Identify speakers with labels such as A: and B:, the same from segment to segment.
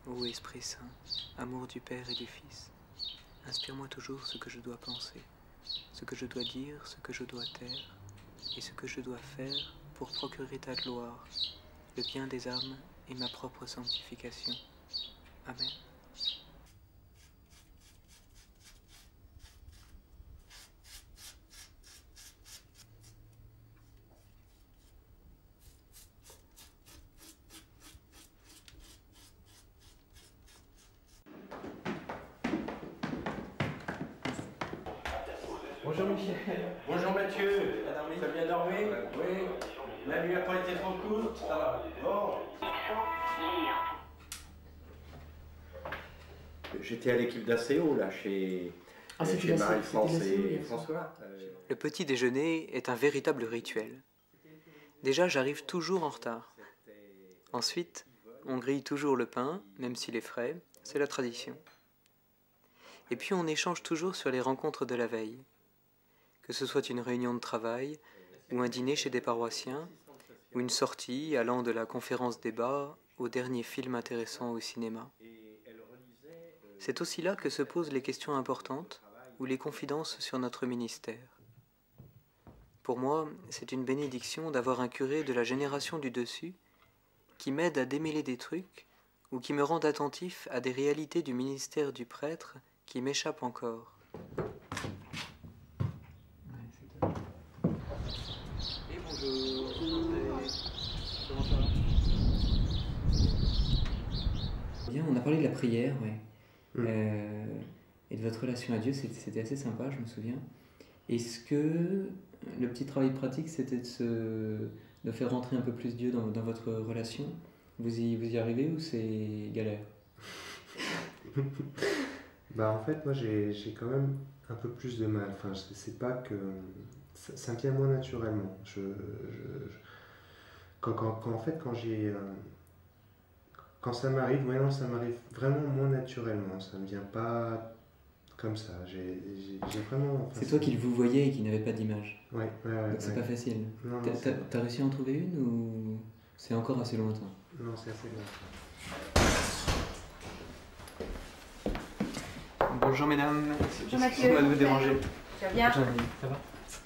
A: Ô Esprit Saint, amour du Père et du Fils, inspire-moi toujours ce que je dois penser, ce que je dois dire, ce que je dois taire, et ce que je dois faire pour procurer ta gloire, le bien des âmes et ma propre sanctification. Amen.
B: Bonjour Michel.
C: Bonjour Mathieu.
B: Madame,
C: T'as bien dormi? Oui. La nuit n'a pas été trop courte? Ça va. Bon. J'étais à l'équipe d'ACO là chez Marie-France et François.
A: Le petit déjeuner est un véritable rituel. Déjà, j'arrive toujours en retard. Ensuite, on grille toujours le pain, même s'il est frais, c'est la tradition. Et puis on échange toujours sur les rencontres de la veille. Que ce soit une réunion de travail, ou un dîner chez des paroissiens, ou une sortie allant de la conférence débat au dernier film intéressant au cinéma. C'est aussi là que se posent les questions importantes ou les confidences sur notre ministère. Pour moi, c'est une bénédiction d'avoir un curé de la génération du dessus qui m'aide à démêler des trucs ou qui me rend attentif à des réalités du ministère du prêtre qui m'échappent encore. Et bonjour. Comment ça va? Bien, on a parlé de la prière, ouais. Et de votre relation à Dieu, c'était assez sympa, je me souviens. Est-ce que le petit travail pratique, c'était de faire rentrer un peu plus Dieu dans votre relation? Vous y arrivez ou c'est galère?
D: Bah en fait, moi j'ai quand même un peu plus de mal. Enfin, c'est pas que ça me vient moins naturellement. En fait, quand ça m'arrive, maintenant ça m'arrive vraiment moins naturellement. Ça me vient pas comme ça. J'ai vraiment.
A: C'est toi qui le vous voyez et qui n'avait pas d'image.
D: Ouais.
A: Donc c'est pas facile.
D: Non,
A: T'as réussi à en trouver une ou c'est encore assez lointain?
D: Non, c'est assez lointain.
A: Bonjour mesdames.
E: Bonjour Mathieu.
A: Excusez-moi de vous déranger.
E: Tu vas bien?
A: Ça va?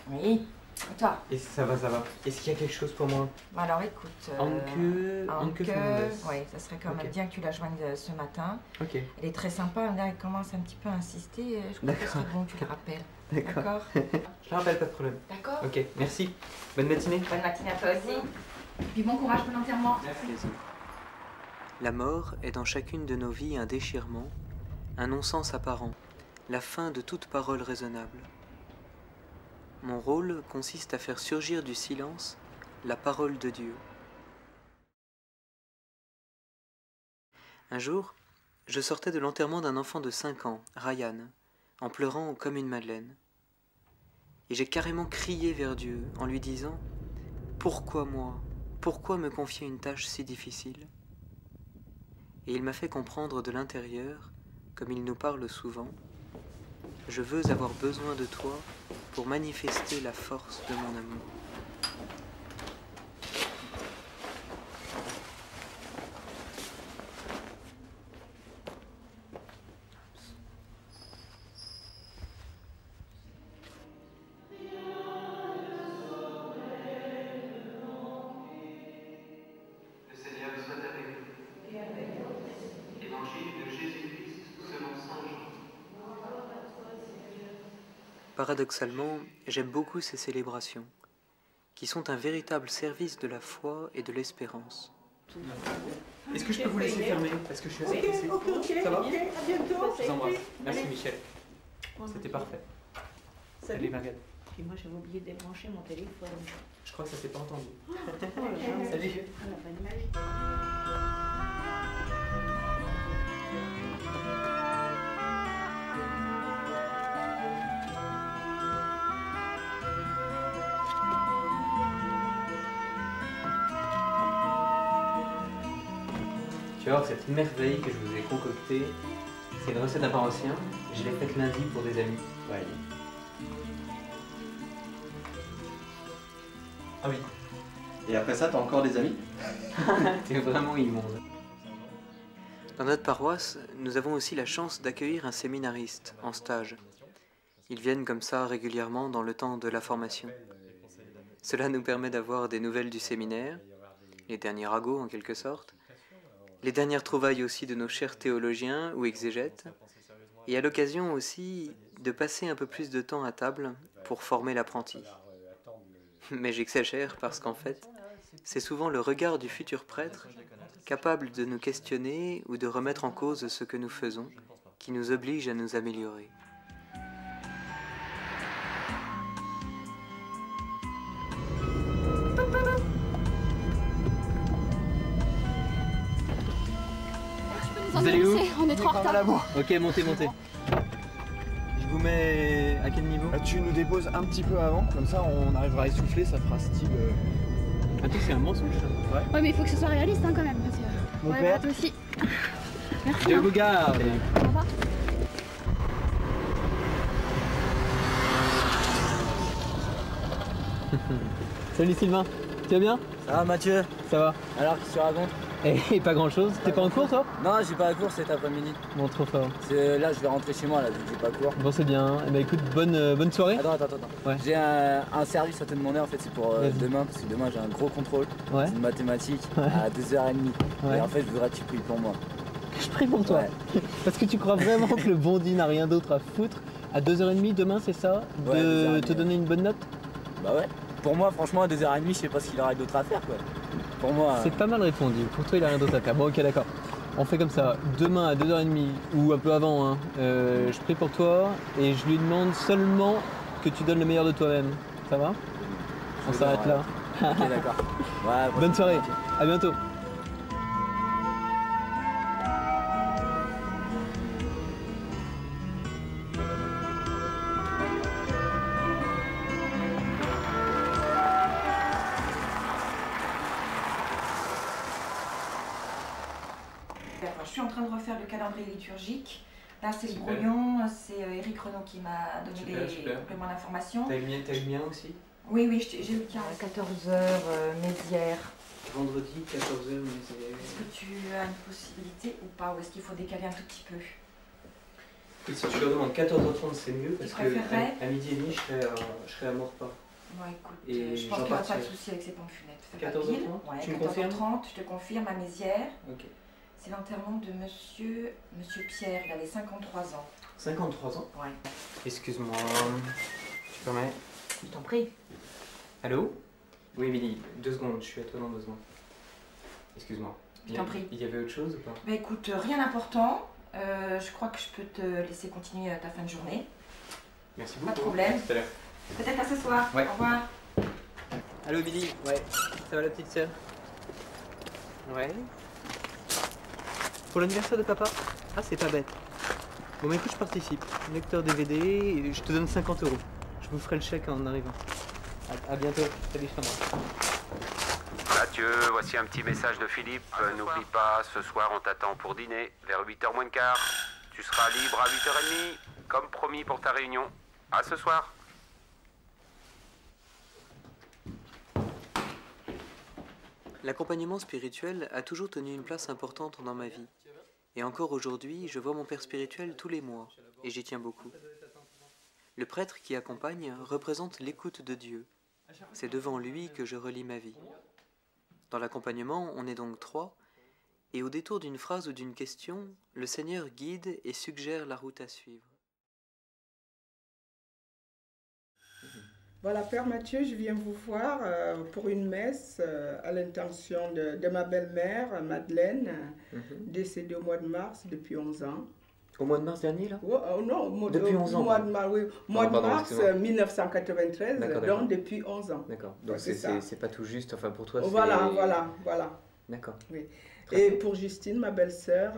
E: Oui. Et toi?
A: Et ça va. Est-ce qu'il y a quelque chose pour moi?
E: Bah alors écoute.
A: Anke Fernandez.
E: Oui, ça serait quand même bien que tu la joignes ce matin.
A: Ok.
E: Elle est très sympa, là elle commence un petit peu à insister. Je crois que ce serait bon que tu la rappelles.
A: D'accord. Je la rappelle, pas de problème.
E: D'accord.
A: Ok, merci. Bonne matinée.
E: Bonne matinée à toi aussi. Et puis bon courage pour l'enterrement.
A: Merci. La mort est dans chacune de nos vies un déchirement, un non-sens apparent, la fin de toute parole raisonnable. Mon rôle consiste à faire surgir du silence la parole de Dieu. Un jour, je sortais de l'enterrement d'un enfant de 5 ans, Ryan, en pleurant comme une madeleine. Et j'ai carrément crié vers Dieu en lui disant « Pourquoi moi? Pourquoi me confier une tâche si difficile ?» Et il m'a fait comprendre de l'intérieur, comme il nous parle souvent, « Je veux avoir besoin de toi pour manifester la force de mon amour. »
F: Le Seigneur soit avec vous. Et avec vous. Évangile de Jésus-Christ selon saint Jean.
A: Paradoxalement, j'aime beaucoup ces célébrations, qui sont un véritable service de la foi et de l'espérance. Est-ce que je peux vous laisser fermer parce que je suis assez pressé? Ça va?
G: À bientôt.
A: Je vous embrasse. Merci Michel. C'était parfait. Salut Margaret.
G: Puis moi j'avais oublié de débrancher mon téléphone.
A: Je crois que ça s'est pas entendu.
G: Salut.
A: Salut.
G: Bonne magie.
A: Tu vas voir cette merveille que je vous ai concoctée. C'est une recette d'un paroissien. Je l'ai faite lundi pour des amis.
B: Ouais.
A: Ah oui.
B: Et après ça, t'as encore des amis?
A: T'es vraiment immonde. Dans notre paroisse, nous avons aussi la chance d'accueillir un séminariste en stage. Ils viennent comme ça régulièrement dans le temps de la formation. Cela nous permet d'avoir des nouvelles du séminaire, les derniers ragots en quelque sorte, les dernières trouvailles aussi de nos chers théologiens ou exégètes, et à l'occasion aussi de passer un peu plus de temps à table pour former l'apprenti. Mais j'exagère parce qu'en fait, c'est souvent le regard du futur prêtre, capable de nous questionner ou de remettre en cause ce que nous faisons, qui nous oblige à nous améliorer.
B: Vous allez où?
H: On est trop en retard.
B: Ok, montez. Je vous mets à quel niveau?
I: Tu nous déposes un petit peu avant, comme ça on arrivera à essouffler, ça fera style.
B: Attends, c'est un mensonge ça.
H: Ouais, mais il faut que ce soit réaliste hein, quand même. Parce que...
I: Mon
H: ouais,
I: père.
H: bah, toi aussi. Merci.
B: Je
H: hein.
B: vous garde.
H: Au revoir.
B: Salut Sylvain, tu vas bien?
J: Ça va Mathieu?
B: Ça va?
J: Alors qu'est-ce que tu racontes?
B: Et pas grand chose, t'es pas en cours toi?
J: Non, j'ai pas la cours cet après-midi.
B: Bon, trop fort.
J: Là je vais rentrer chez moi là, vu que j'ai pas cours.
B: Bon, c'est bien. Eh ben écoute, bonne soirée.
J: Attends.
B: Ouais.
J: J'ai un service à te demander en fait, c'est pour demain, parce que demain j'ai un gros contrôle.
B: Ouais.
J: C'est de mathématiques à 2h30.
B: Ouais.
J: Et en fait je voudrais que tu pries pour moi.
B: Je prie pour toi.
J: Ouais.
B: Parce que tu crois vraiment que le bondi n'a rien d'autre à foutre à 2h30 demain, c'est ça?
J: Ouais,
B: De
J: 2h30,
B: te donner une bonne note?
J: Bah ouais. Pour moi franchement à 2h30 je sais pas ce qu'il aurait d'autre à faire quoi. Pour moi.
B: C'est pas mal répondu. Pour toi, il a rien d'autre à faire. Bon, ok, d'accord. On fait comme ça. Demain à 2h30 ou un peu avant, hein, je prie pour toi et je lui demande seulement que tu donnes le meilleur de toi-même. Ça va? On s'arrête là.
J: Ok d'accord. Ouais,
B: Bonne soirée. À bientôt.
E: Je suis en train de refaire le calendrier liturgique. Là, c'est le
A: Super.
E: brouillon, c'est Eric Renaud qui m'a donné
A: Super,
E: les
A: super.
E: compléments d'information.
A: T'as eu le mien aussi?
E: Oui, j'ai le tien à 14h, Mézières.
A: Vendredi, 14h,
E: Est-ce que tu as une possibilité ou pas? Ou est-ce qu'il faut décaler un tout petit peu?
A: Et si tu leur demandes 14h30, c'est mieux parce que
E: préférerais
A: à midi et demi, je serai à mon repas.
E: Bon, écoute,
A: Et
E: je pense
A: j'en
E: qu'il n'y aura pas de
A: partirai.
E: souci avec ces pamphunettes. Fais
A: 14h30?
E: pas pile. Ouais,
A: Tu me confirmes?
E: 14h30, je te confirme, à Mézières.
A: Ok.
E: C'est l'enterrement de monsieur Pierre, il avait 53 ans.
A: 53 ans?
E: Ouais.
A: Excuse-moi. Tu permets?
E: Je t'en prie.
A: Allô? Oui, Émilie, 2 secondes, je suis à toi dans 2 secondes. Excuse-moi.
E: Je t'en prie.
A: Il y avait autre chose ou pas?
E: Bah écoute, rien d'important. Je crois que je peux te laisser continuer ta fin de journée.
A: Merci
E: Pas
A: beaucoup.
E: de problème.
A: À tout à l'heure.
E: Peut-être à ce soir.
A: Ouais.
E: Au revoir.
A: Allô, Émilie? Ouais. Ça va la petite sœur? Ouais. Pour l'anniversaire de papa? Ah, c'est pas bête. Bon, bah écoute, je participe. Lecteur DVD, et je te donne 50 €. Je vous ferai le chèque en arrivant. À bientôt. Salut, je t'embrasse.
K: Mathieu, voici un petit message de Philippe. N'oublie pas, ce soir on t'attend pour dîner, vers 8h moins le quart. Tu seras libre à 8h30, comme promis pour ta réunion. À ce soir.
A: L'accompagnement spirituel a toujours tenu une place importante dans ma vie. Et encore aujourd'hui, je vois mon père spirituel tous les mois, et j'y tiens beaucoup. Le prêtre qui accompagne représente l'écoute de Dieu. C'est devant lui que je relie ma vie. Dans l'accompagnement, on est donc 3, et au détour d'une phrase ou d'une question, le Seigneur guide et suggère la route à suivre.
L: Voilà, Père Mathieu, je viens vous voir pour une messe à l'intention de ma belle-mère, Madeleine, décédée au mois de mars depuis 11 ans.
A: Au mois de mars dernier, là?
L: Non,
A: depuis 11 ans.
L: Mois de mars 1993, donc depuis 11 ans.
A: D'accord, donc
L: Ouais,
A: c'est pas tout juste, enfin pour toi c'est...
L: Voilà.
A: D'accord.
L: Oui. Et pour Justine, ma belle-sœur,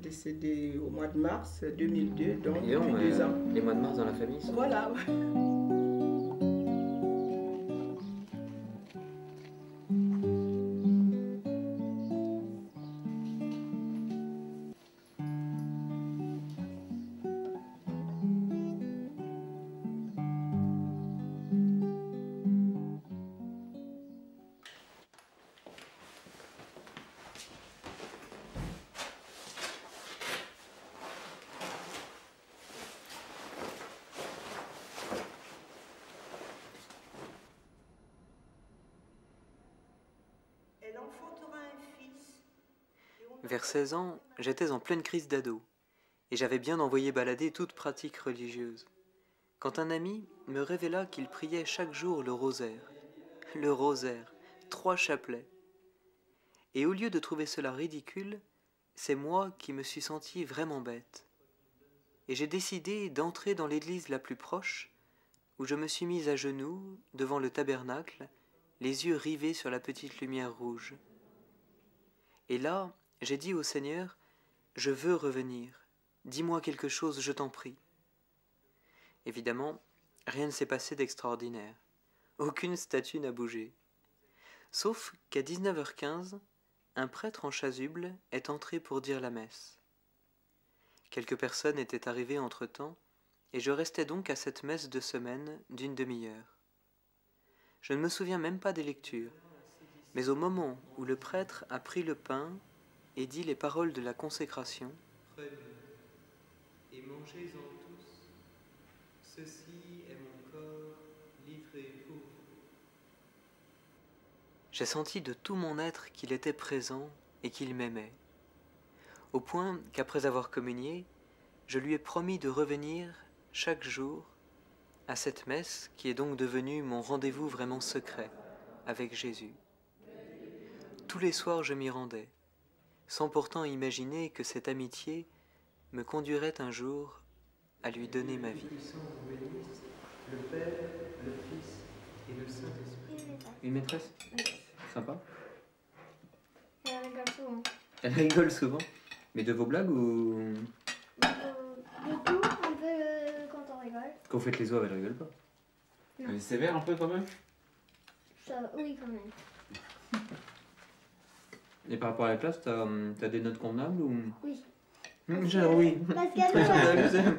L: décédée au mois de mars 2002, donc depuis 2 ans.
A: Les mois de mars dans la famille sont...
L: Voilà.
A: Vers 16 ans, j'étais en pleine crise d'ado, et j'avais bien envoyé balader toute pratique religieuse, quand un ami me révéla qu'il priait chaque jour le rosaire. Le rosaire, 3 chapelets. Et au lieu de trouver cela ridicule, c'est moi qui me suis senti vraiment bête. Et j'ai décidé d'entrer dans l'église la plus proche, où je me suis mise à genoux devant le tabernacle, les yeux rivés sur la petite lumière rouge. Et là, j'ai dit au Seigneur, « Je veux revenir, dis-moi quelque chose, je t'en prie. » Évidemment, rien ne s'est passé d'extraordinaire. Aucune statue n'a bougé. Sauf qu'à 19h15, un prêtre en chasuble est entré pour dire la messe. Quelques personnes étaient arrivées entre-temps, et je restais donc à cette messe de semaine d'une demi-heure. Je ne me souviens même pas des lectures, mais au moment où le prêtre a pris le pain et dit les paroles de la consécration, « Prenez et mangez-en tous, ceci est mon corps livré pour vous. » J'ai senti de tout mon être qu'il était présent et qu'il m'aimait, au point qu'après avoir communié, je lui ai promis de revenir chaque jour à cette messe qui est donc devenue mon rendez-vous vraiment secret avec Jésus. Tous les soirs je m'y rendais, sans pourtant imaginer que cette amitié me conduirait un jour à lui donner ma vie. Le Père, le Fils et le Saint-Esprit. Une maîtresse? Sympa.
H: Elle rigole souvent.
A: Elle rigole souvent? Mais de vos blagues ou...
H: De tout, un peu quand on rigole.
A: Quand vous faites les oeufs, elle rigole pas.
M: Elle est sévère un peu quand même?
H: Ça, oui, quand même.
A: Et par rapport à la classe, t'as des notes convenables ou...
H: Oui.
A: Genre oui.
H: Parce qu'à Noël, j'ai jamais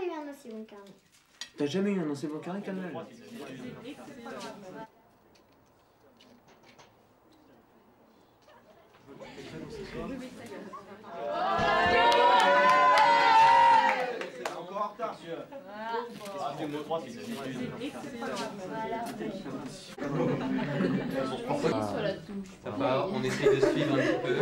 H: eu un aussi bon carnet.
A: T'as jamais eu un aussi bon carnet qu'à Noël?
M: Encore en retard, monsieur.
A: Ça va, on essaye de suivre un petit peu.